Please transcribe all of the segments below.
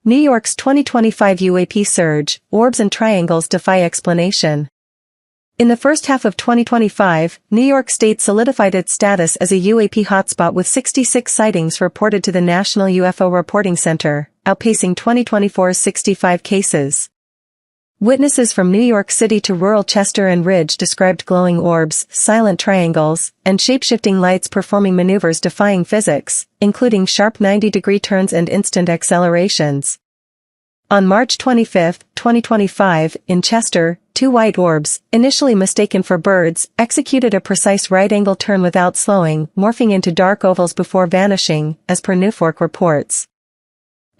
New York's 2025 UAP surge, orbs and triangles defy explanation. In the first half of 2025, New York State solidified its status as a UAP hotspot with 66 sightings reported to the National UFO Reporting Center, outpacing 2024's 65 cases. Witnesses from New York City to rural Chester and Ridge described glowing orbs, silent triangles, and shape-shifting lights performing maneuvers defying physics, including sharp 90-degree turns and instant accelerations. On March 25, 2025, in Chester, two white orbs, initially mistaken for birds, executed a precise right-angle turn without slowing, morphing into dark ovals before vanishing, as per Newfork reports.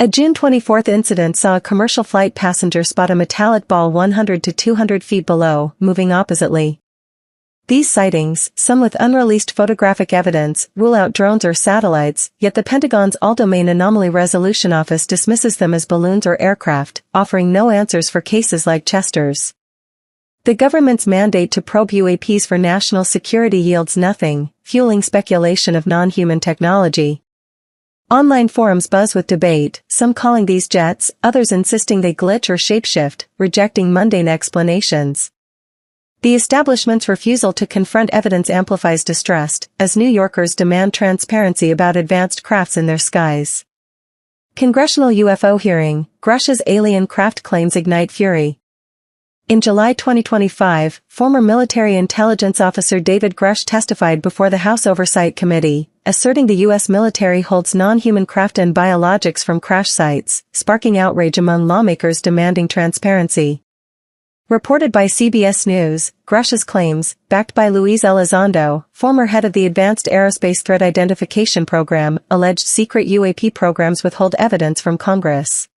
A June 24 incident saw a commercial flight passenger spot a metallic ball 100 to 200 feet below, moving oppositely. These sightings, some with unreleased photographic evidence, rule out drones or satellites, yet the Pentagon's All-Domain Anomaly Resolution Office dismisses them as balloons or aircraft, offering no answers for cases like Chester's. The government's mandate to probe UAPs for national security yields nothing, fueling speculation of non-human technology. Online forums buzz with debate, some calling these jets, others insisting they glitch or shapeshift, rejecting mundane explanations. The establishment's refusal to confront evidence amplifies distrust, as New Yorkers demand transparency about advanced crafts in their skies. Congressional UFO hearing, Grush's alien craft claims ignite fury. In July 2025, former military intelligence officer David Grush testified before the House Oversight Committee, asserting the U.S. military holds non-human craft and biologics from crash sites, sparking outrage among lawmakers demanding transparency. Reported by CBS News, Grush's claims, backed by Luis Elizondo, former head of the Advanced Aerospace Threat Identification Program, alleged secret UAP programs withhold evidence from Congress.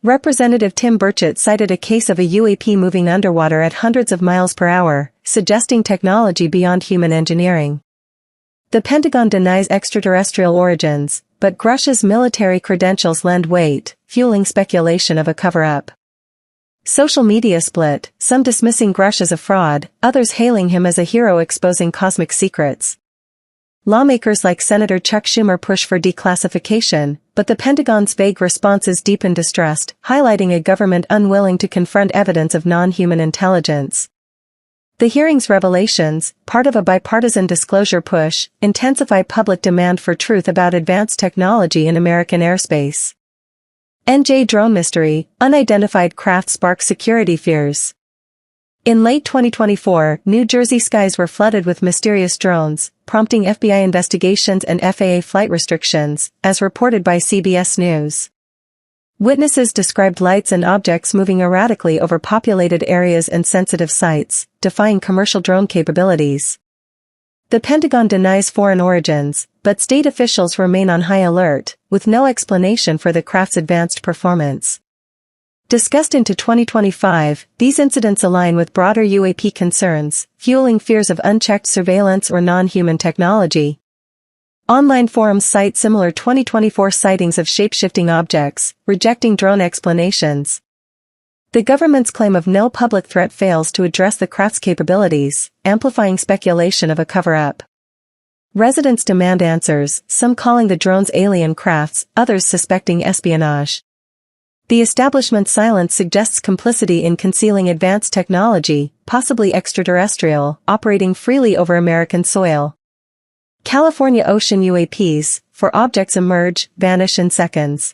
Representative Tim Burchett cited a case of a UAP moving underwater at hundreds of miles per hour, suggesting technology beyond human engineering. The Pentagon denies extraterrestrial origins, but Grush's military credentials lend weight, fueling speculation of a cover-up. Social media split, some dismissing Grush as a fraud, others hailing him as a hero exposing cosmic secrets. Lawmakers like Senator Chuck Schumer push for declassification, but the Pentagon's vague responses deepen distrust, highlighting a government unwilling to confront evidence of non-human intelligence. The hearing's revelations, part of a bipartisan disclosure push, intensify public demand for truth about advanced technology in American airspace. NJ drone mystery, unidentified craft sparks security fears. In late 2024, New Jersey skies were flooded with mysterious drones, prompting FBI investigations and FAA flight restrictions, as reported by CBS News. Witnesses described lights and objects moving erratically over populated areas and sensitive sites, defying commercial drone capabilities. The Pentagon denies foreign origins, but state officials remain on high alert, with no explanation for the craft's advanced performance. Discussed into 2025, these incidents align with broader UAP concerns, fueling fears of unchecked surveillance or non-human technology. Online forums cite similar 2024 sightings of shape-shifting objects, rejecting drone explanations. The government's claim of no public threat fails to address the craft's capabilities, amplifying speculation of a cover-up. Residents demand answers, some calling the drones alien crafts, others suspecting espionage. The establishment's silence suggests complicity in concealing advanced technology, possibly extraterrestrial, operating freely over American soil. California ocean UAPs, for objects emerge, vanish in seconds.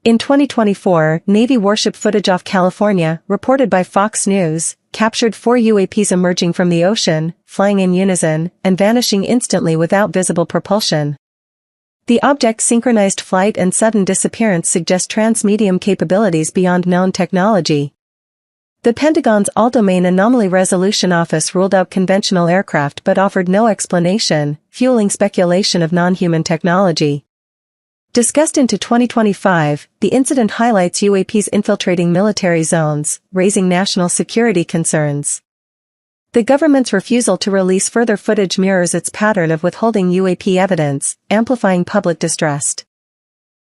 In 2024, Navy warship footage off California, reported by Fox News, captured 4 UAPs emerging from the ocean, flying in unison, and vanishing instantly without visible propulsion. The object's synchronized flight and sudden disappearance suggest transmedium capabilities beyond known technology. The Pentagon's All-Domain Anomaly Resolution Office ruled out conventional aircraft but offered no explanation, fueling speculation of non-human technology. Discussed into 2025, the incident highlights UAPs infiltrating military zones, raising national security concerns. The government's refusal to release further footage mirrors its pattern of withholding UAP evidence, amplifying public distrust.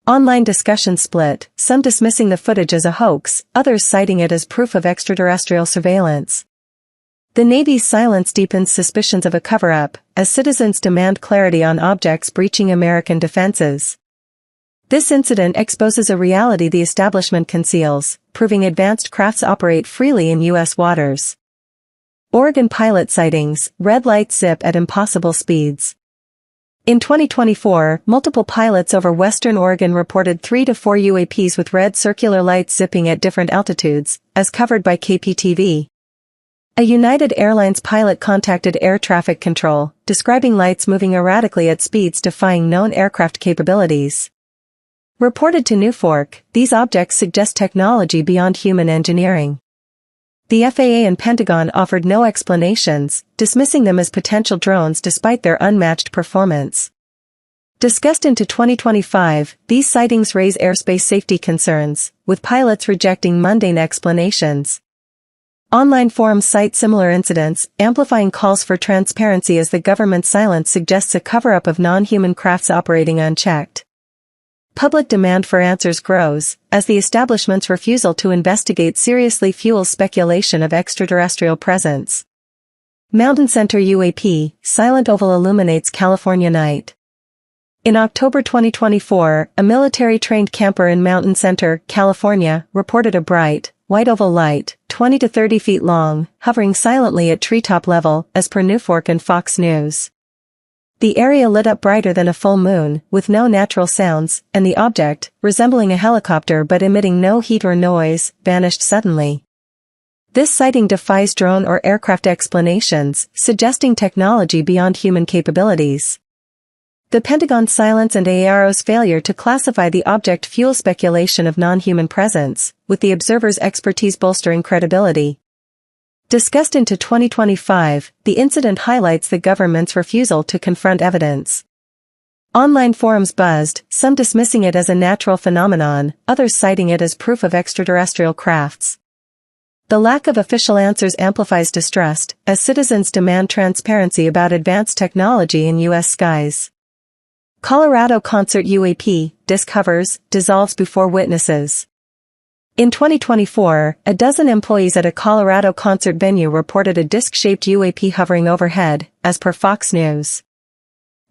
Online discussion split, some dismissing the footage as a hoax, others citing it as proof of extraterrestrial surveillance. The Navy's silence deepens suspicions of a cover-up, as citizens demand clarity on objects breaching American defenses. This incident exposes a reality the establishment conceals, proving advanced crafts operate freely in U.S. waters. Oregon pilot sightings, red lights zip at impossible speeds. In 2024, multiple pilots over western Oregon reported 3 to 4 UAPs with red circular lights zipping at different altitudes, as covered by KPTV. A United Airlines pilot contacted air traffic control, describing lights moving erratically at speeds defying known aircraft capabilities. Reported to Newfork, these objects suggest technology beyond human engineering. The FAA and Pentagon offered no explanations, dismissing them as potential drones despite their unmatched performance. Discussed into 2025, these sightings raise airspace safety concerns, with pilots rejecting mundane explanations. Online forums cite similar incidents, amplifying calls for transparency as the government's silence suggests a cover-up of non-human crafts operating unchecked. Public demand for answers grows, as the establishment's refusal to investigate seriously fuels speculation of extraterrestrial presence. Mountain Center UAP, silent oval illuminates California night. In October 2024, a military-trained camper in Mountain Center, California, reported a bright, white oval light, 20 to 30 feet long, hovering silently at treetop level, as per Newfork and Fox News. The area lit up brighter than a full moon, with no natural sounds, and the object, resembling a helicopter but emitting no heat or noise, vanished suddenly. This sighting defies drone or aircraft explanations, suggesting technology beyond human capabilities. The Pentagon's silence and AARO's failure to classify the object fuel speculation of non-human presence, with the observer's expertise bolstering credibility. Discussed into 2025, the incident highlights the government's refusal to confront evidence. Online forums buzzed, some dismissing it as a natural phenomenon, others citing it as proof of extraterrestrial crafts. The lack of official answers amplifies distrust, as citizens demand transparency about advanced technology in U.S. skies. Colorado concert UAP, discovers, dissolves before witnesses. In 2024, a dozen employees at a Colorado concert venue reported a disc-shaped UAP hovering overhead, as per Fox News.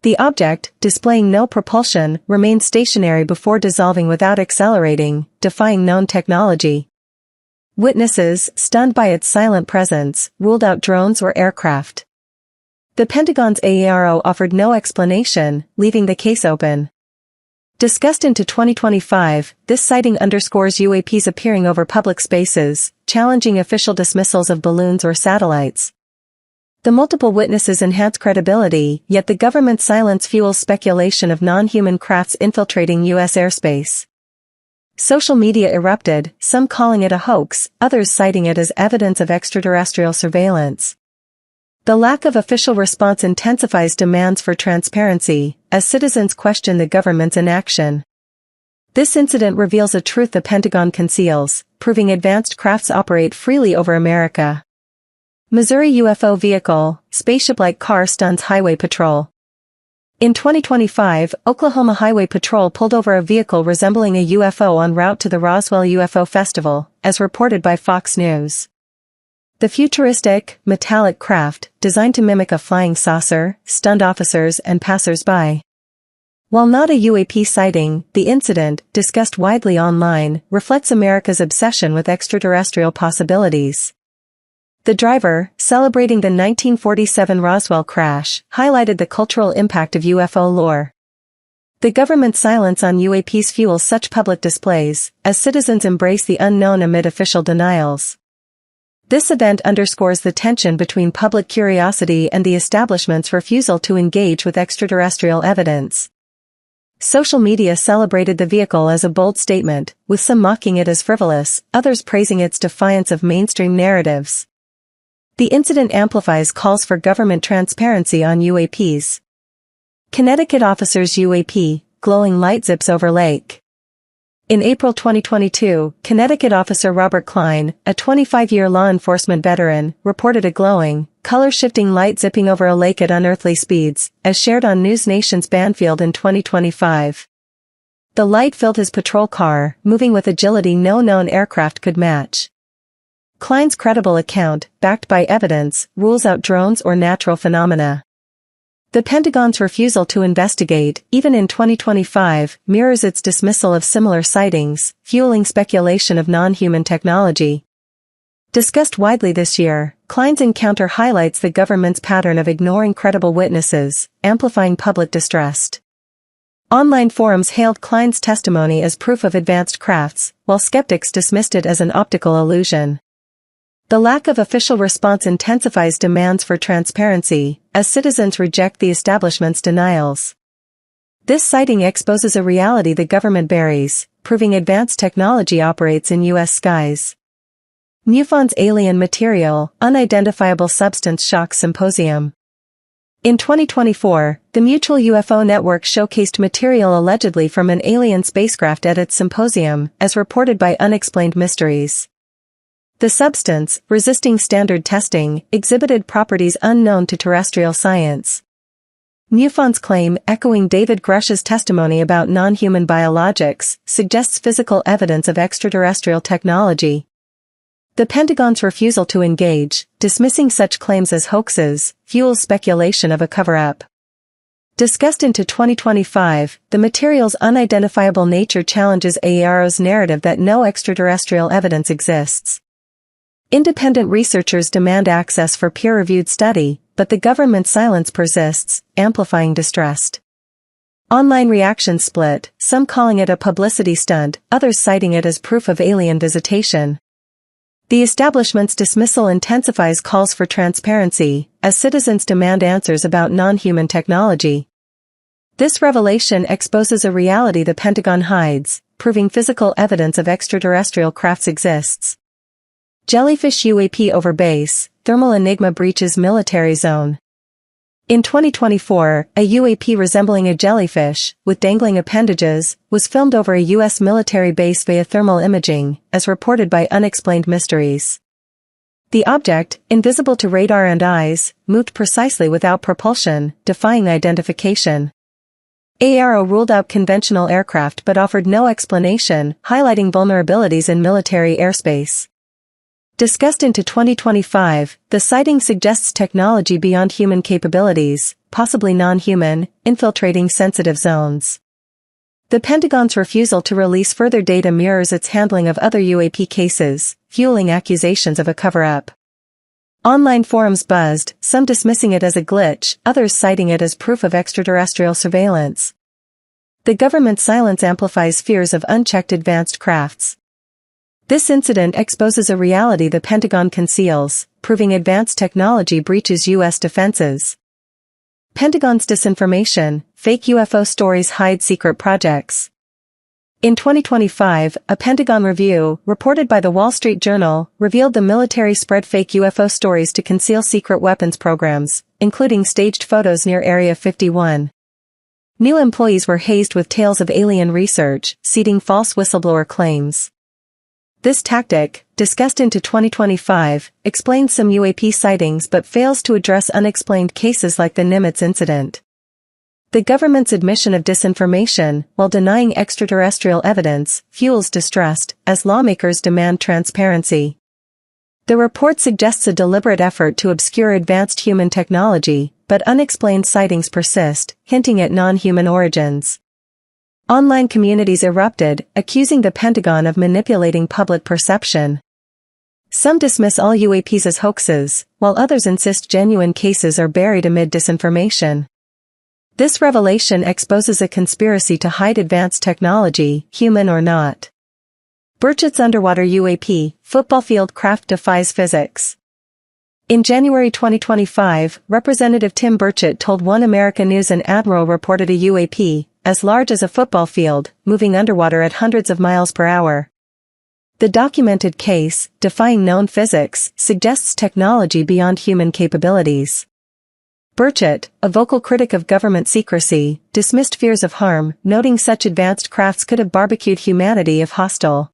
The object, displaying no propulsion, remained stationary before dissolving without accelerating, defying known technology. Witnesses, stunned by its silent presence, ruled out drones or aircraft. The Pentagon's AARO offered no explanation, leaving the case open. Discussed into 2025, this sighting underscores UAPs appearing over public spaces, challenging official dismissals of balloons or satellites. The multiple witnesses enhance credibility, yet the government's silence fuels speculation of non-human crafts infiltrating U.S. airspace. Social media erupted, some calling it a hoax, others citing it as evidence of extraterrestrial surveillance. The lack of official response intensifies demands for transparency, as citizens question the government's inaction. This incident reveals a truth the Pentagon conceals, proving advanced crafts operate freely over America. Missouri UFO vehicle, spaceship-like car stuns highway patrol. In 2025, Oklahoma Highway Patrol pulled over a vehicle resembling a UFO en route to the Roswell UFO Festival, as reported by Fox News. The futuristic, metallic craft, designed to mimic a flying saucer, stunned officers and passers-by. While not a UAP sighting, the incident, discussed widely online, reflects America's obsession with extraterrestrial possibilities. The driver, celebrating the 1947 Roswell crash, highlighted the cultural impact of UFO lore. The government's silence on UAPs fuels such public displays, as citizens embrace the unknown amid official denials. This event underscores the tension between public curiosity and the establishment's refusal to engage with extraterrestrial evidence. Social media celebrated the vehicle as a bold statement, with some mocking it as frivolous, others praising its defiance of mainstream narratives. The incident amplifies calls for government transparency on UAPs. Connecticut officers UAP, glowing light zips over lake. In April 2022, Connecticut officer Robert Klein, a 25-year law enforcement veteran, reported a glowing, color-shifting light zipping over a lake at unearthly speeds, as shared on News Nation's Banfield in 2025. The light filled his patrol car, moving with agility no known aircraft could match. Klein's credible account, backed by evidence, rules out drones or natural phenomena. The Pentagon's refusal to investigate, even in 2025, mirrors its dismissal of similar sightings, fueling speculation of non-human technology. Discussed widely this year, Klein's encounter highlights the government's pattern of ignoring credible witnesses, amplifying public distrust. Online forums hailed Klein's testimony as proof of advanced crafts, while skeptics dismissed it as an optical illusion. The lack of official response intensifies demands for transparency, as citizens reject the establishment's denials. This sighting exposes a reality the government buries, proving advanced technology operates in U.S. skies. MUFON's Alien Material, Unidentifiable Substance Shock Symposium. In 2024, the Mutual UFO Network showcased material allegedly from an alien spacecraft at its symposium, as reported by Unexplained Mysteries. The substance, resisting standard testing, exhibited properties unknown to terrestrial science. MUFON's claim, echoing David Grush's testimony about non-human biologics, suggests physical evidence of extraterrestrial technology. The Pentagon's refusal to engage, dismissing such claims as hoaxes, fuels speculation of a cover-up. Discussed into 2025, the material's unidentifiable nature challenges AARO's narrative that no extraterrestrial evidence exists. Independent researchers demand access for peer-reviewed study, but the government's silence persists, amplifying distrust. Online reactions split, some calling it a publicity stunt, others citing it as proof of alien visitation. The establishment's dismissal intensifies calls for transparency, as citizens demand answers about non-human technology. This revelation exposes a reality the Pentagon hides, proving physical evidence of extraterrestrial crafts exists. Jellyfish UAP over base, thermal enigma breaches military zone. In 2024, a UAP resembling a jellyfish, with dangling appendages, was filmed over a U.S. military base via thermal imaging, as reported by Unexplained Mysteries. The object, invisible to radar and eyes, moved precisely without propulsion, defying identification. AARO ruled out conventional aircraft but offered no explanation, highlighting vulnerabilities in military airspace. Discussed into 2025, the sighting suggests technology beyond human capabilities, possibly non-human, infiltrating sensitive zones. The Pentagon's refusal to release further data mirrors its handling of other UAP cases, fueling accusations of a cover-up. Online forums buzzed, some dismissing it as a glitch, others citing it as proof of extraterrestrial surveillance. The government's silence amplifies fears of unchecked advanced crafts. This incident exposes a reality the Pentagon conceals, proving advanced technology breaches U.S. defenses. Pentagon's disinformation, fake UFO stories hide secret projects. In 2025, a Pentagon review, reported by the Wall Street Journal, revealed the military spread fake UFO stories to conceal secret weapons programs, including staged photos near Area 51. New employees were hazed with tales of alien research, seeding false whistleblower claims. This tactic, discussed into 2025, explains some UAP sightings but fails to address unexplained cases like the Nimitz incident. The government's admission of disinformation, while denying extraterrestrial evidence, fuels distrust, as lawmakers demand transparency. The report suggests a deliberate effort to obscure advanced human technology, but unexplained sightings persist, hinting at non-human origins. Online communities erupted, accusing the Pentagon of manipulating public perception. Some dismiss all UAPs as hoaxes, while others insist genuine cases are buried amid disinformation. This revelation exposes a conspiracy to hide advanced technology, human or not. Burchett's underwater UAP, football field craft defies physics. In January 2025, Representative Tim Burchett told One America News an admiral reported a UAP, as large as a football field, moving underwater at hundreds of miles per hour. The documented case, defying known physics, suggests technology beyond human capabilities. Burchett, a vocal critic of government secrecy, dismissed fears of harm, noting such advanced crafts could have barbecued humanity if hostile.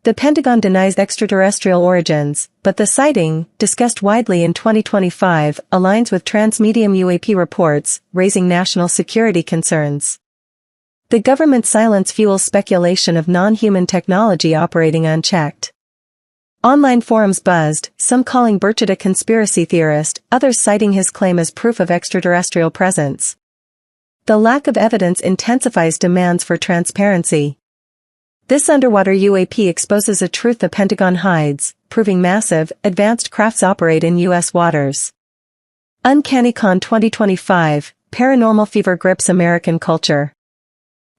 The Pentagon denies extraterrestrial origins, but the sighting, discussed widely in 2025, aligns with trans-medium UAP reports, raising national security concerns. The government's silence fuels speculation of non-human technology operating unchecked. Online forums buzzed, some calling Burchett a conspiracy theorist, others citing his claim as proof of extraterrestrial presence. The lack of evidence intensifies demands for transparency. This underwater UAP exposes a truth the Pentagon hides, proving massive, advanced crafts operate in U.S. waters. UncannyCon 2025, Paranormal Fever grips American culture.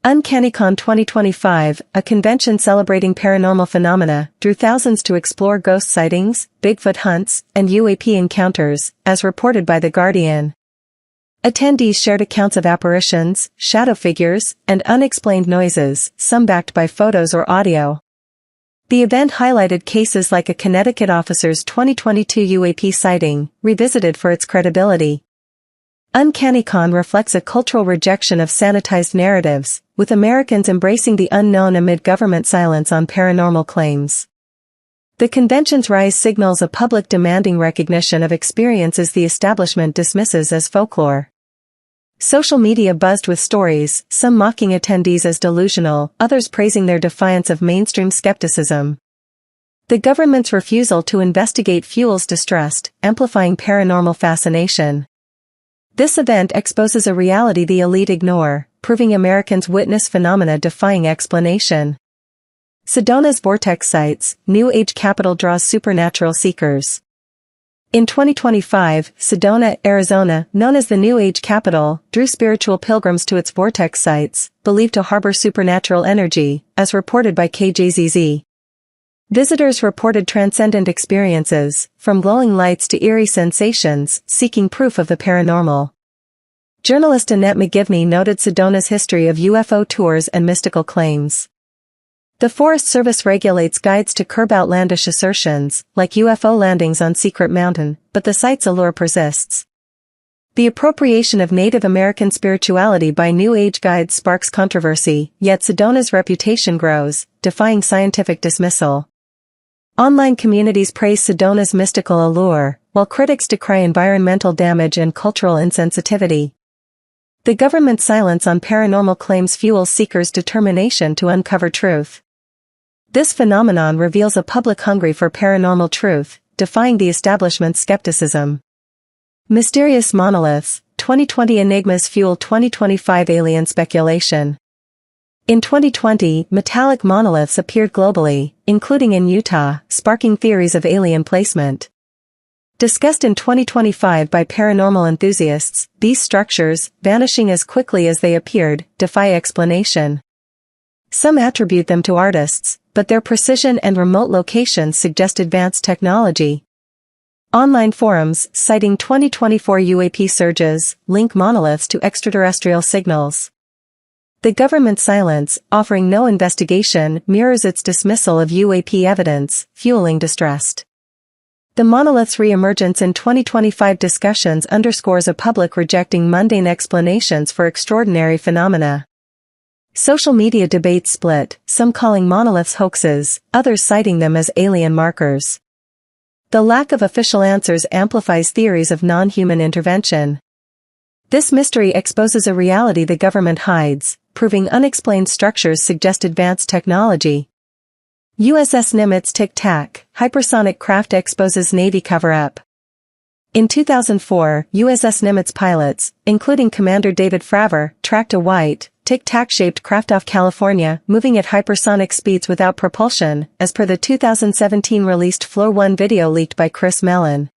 UncannyCon 2025, a convention celebrating paranormal phenomena, drew thousands to explore ghost sightings, Bigfoot hunts, and UAP encounters, as reported by The Guardian. Attendees shared accounts of apparitions, shadow figures, and unexplained noises, some backed by photos or audio. The event highlighted cases like a Connecticut officer's 2022 UAP sighting, revisited for its credibility. UncannyCon reflects a cultural rejection of sanitized narratives, with Americans embracing the unknown amid government silence on paranormal claims. The convention's rise signals a public demanding recognition of experiences the establishment dismisses as folklore. Social media buzzed with stories, some mocking attendees as delusional, others praising their defiance of mainstream skepticism. The government's refusal to investigate fuels distrust, amplifying paranormal fascination. This event exposes a reality the elite ignore, proving Americans witness phenomena defying explanation. Sedona's vortex sites, New Age capital draws supernatural seekers. In 2025, Sedona, Arizona, known as the New Age capital, drew spiritual pilgrims to its vortex sites, believed to harbor supernatural energy, as reported by KJZZ. Visitors reported transcendent experiences, from glowing lights to eerie sensations, seeking proof of the paranormal. Journalist Annette McGivney noted Sedona's history of UFO tours and mystical claims. The Forest Service regulates guides to curb outlandish assertions, like UFO landings on Secret Mountain, but the site's allure persists. The appropriation of Native American spirituality by New Age guides sparks controversy, yet Sedona's reputation grows, defying scientific dismissal. Online communities praise Sedona's mystical allure, while critics decry environmental damage and cultural insensitivity. The government's silence on paranormal claims fuels seekers' determination to uncover truth. This phenomenon reveals a public hungry for paranormal truth, defying the establishment's skepticism. Mysterious monoliths, 2020 enigmas fuel 2025 alien speculation. In 2020, metallic monoliths appeared globally, including in Utah, sparking theories of alien placement. Discussed in 2025 by paranormal enthusiasts, these structures, vanishing as quickly as they appeared, defy explanation. Some attribute them to artists, but their precision and remote locations suggest advanced technology. Online forums, citing 2024 UAP surges, link monoliths to extraterrestrial signals. The government's silence, offering no investigation, mirrors its dismissal of UAP evidence, fueling distrust. The monolith's re-emergence in 2025 discussions underscores a public rejecting mundane explanations for extraordinary phenomena. Social media debates split, some calling monoliths hoaxes, others citing them as alien markers. The lack of official answers amplifies theories of non-human intervention. This mystery exposes a reality the government hides, proving unexplained structures suggest advanced technology. USS Nimitz Tic-Tac, hypersonic craft exposes Navy cover-up. In 2004, USS Nimitz pilots, including Commander David Fravor, tracked a white, tic-tac-shaped craft off California, moving at hypersonic speeds without propulsion, as per the 2017 released Floor 1 video leaked by Chris Mellon.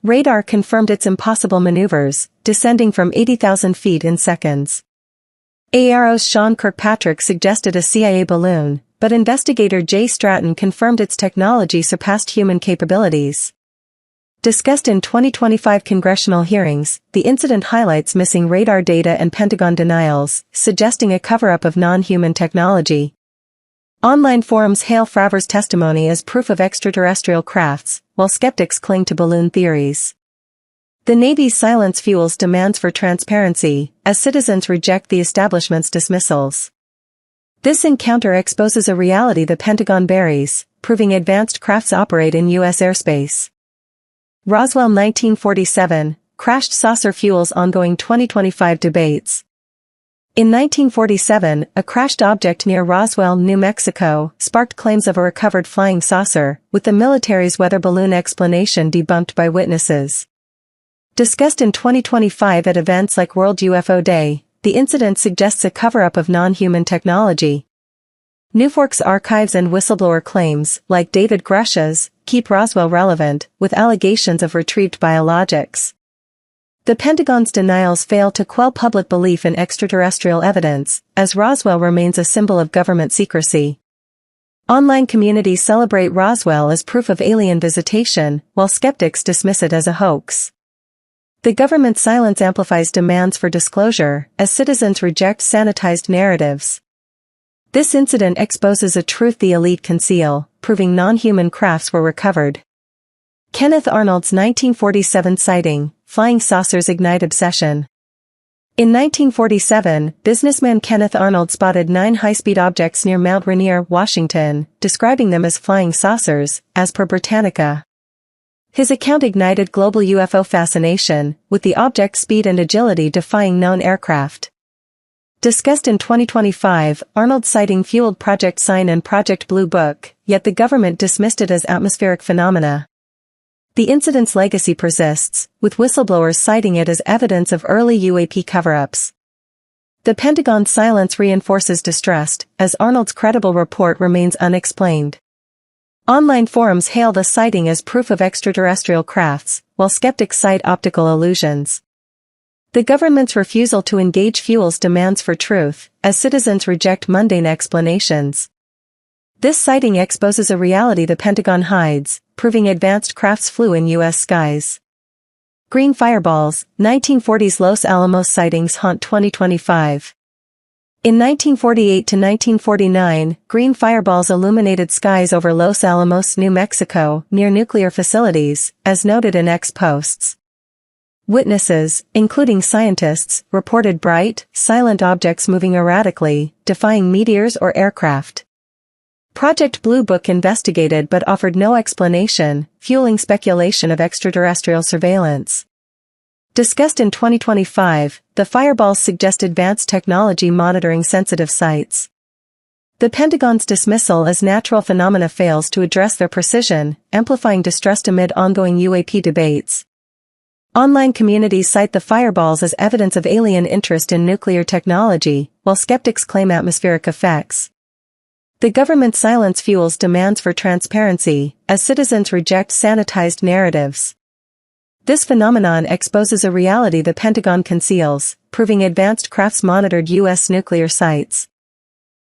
Radar confirmed its impossible maneuvers, descending from 80,000 feet in seconds. AARO's Sean Kirkpatrick suggested a CIA balloon, but investigator Jay Stratton confirmed its technology surpassed human capabilities. Discussed in 2025 congressional hearings, the incident highlights missing radar data and Pentagon denials, suggesting a cover-up of non-human technology. Online forums hail Fravor's testimony as proof of extraterrestrial crafts, while skeptics cling to balloon theories. The Navy's silence fuels demands for transparency, as citizens reject the establishment's dismissals. This encounter exposes a reality the Pentagon buries, proving advanced crafts operate in U.S. airspace. Roswell 1947, crashed saucer fuels ongoing 2025 debates. In 1947, a crashed object near Roswell, New Mexico, sparked claims of a recovered flying saucer, with the military's weather balloon explanation debunked by witnesses. Discussed in 2025 at events like World UFO Day, the incident suggests a cover-up of non-human technology. Newfork's archives and whistleblower claims, like David Grush's, keep Roswell relevant, with allegations of retrieved biologics. The Pentagon's denials fail to quell public belief in extraterrestrial evidence, as Roswell remains a symbol of government secrecy. Online communities celebrate Roswell as proof of alien visitation, while skeptics dismiss it as a hoax. The government's silence amplifies demands for disclosure, as citizens reject sanitized narratives. This incident exposes a truth the elite conceal, proving non-human crafts were recovered. Kenneth Arnold's 1947 sighting, flying saucers ignite obsession. In 1947, businessman Kenneth Arnold spotted 9 high-speed objects near Mount Rainier, Washington, describing them as flying saucers, as per Britannica. His account ignited global UFO fascination, with the object's speed and agility defying known aircraft. Discussed in 2025, Arnold's sighting fueled Project Sign and Project Blue Book, yet the government dismissed it as atmospheric phenomena. The incident's legacy persists, with whistleblowers citing it as evidence of early UAP cover-ups. The Pentagon's silence reinforces distrust, as Arnold's credible report remains unexplained. Online forums hail the sighting as proof of extraterrestrial crafts, while skeptics cite optical illusions. The government's refusal to engage fuels demands for truth, as citizens reject mundane explanations. This sighting exposes a reality the Pentagon hides, proving advanced crafts flew in U.S. skies. Green fireballs, 1940s Los Alamos sightings haunt 2025. In 1948 to 1949, green fireballs illuminated skies over Los Alamos, New Mexico, near nuclear facilities, as noted in X-posts. Witnesses, including scientists, reported bright, silent objects moving erratically, defying meteors or aircraft. Project Blue Book investigated but offered no explanation, fueling speculation of extraterrestrial surveillance. Discussed in 2025, the fireballs suggest advanced technology monitoring sensitive sites. The Pentagon's dismissal as natural phenomena fails to address their precision, amplifying distrust amid ongoing UAP debates. Online communities cite the fireballs as evidence of alien interest in nuclear technology, while skeptics claim atmospheric effects. The government's silence fuels demands for transparency, as citizens reject sanitized narratives. This phenomenon exposes a reality the Pentagon conceals, proving advanced crafts monitored U.S. nuclear sites.